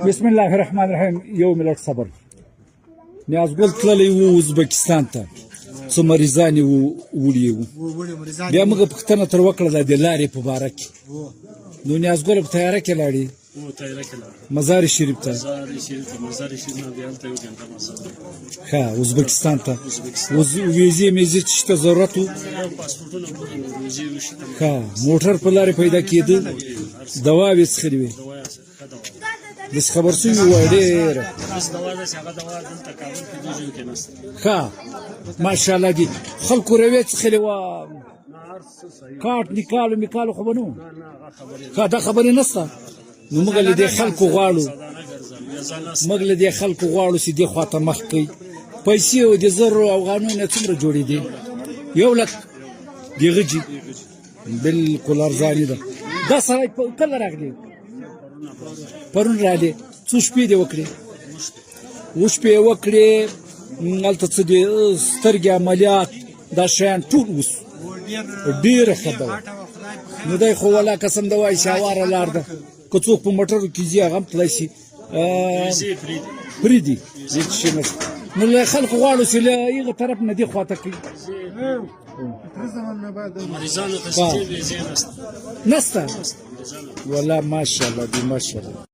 بسم الله الرحمن الرحیم. یو ملت صبر. نیازګل تللی و ازبکستان ته، څه مریضان یې وړي وو. بیا موږ پوښتنه تر وکړه د لارې په باره کې. نو نیازګل په تیاره کې لاړې مزار شریف ته. ښه، ازبکستان ته ویزې میزې چې شته ضرورت و. ښه، موټر په لارې پیدا کېده، دواوې څښلې وې. داسې خبر شوي وای ډېره. ښه، ماشاءالله دي خلکو رویې څښلې وه. کاټ نکالو میکالو خو به نه وو. ښه، دا خبرې نشته. نو موږ له دې خلکو غواړو چې دې خواته مخ کوي. پیسې او د زرو افغانو نه څومره جوړېدې؟ 1 لک د غجي بالکل ارزاني ده. دا سړی کله راغلی؟ پرون راغلی. څو شپې دې وکړې؟ 2 شپې یې وکړې. هلته څه دي سترګې عملیات دا شیان ټول اوس ډېره ښه ده. نو دی خو والله قسم ده وایي چې هواره لار ده. که څوک په موټرو کې ځي هغه هم تللی شي. پرېږدي هېڅ شی نشته. نو له خلکو غواړو چې له هغه طرف نه دې خواته کوي. نشته والله. ماشاءالله دي ماشاءالله.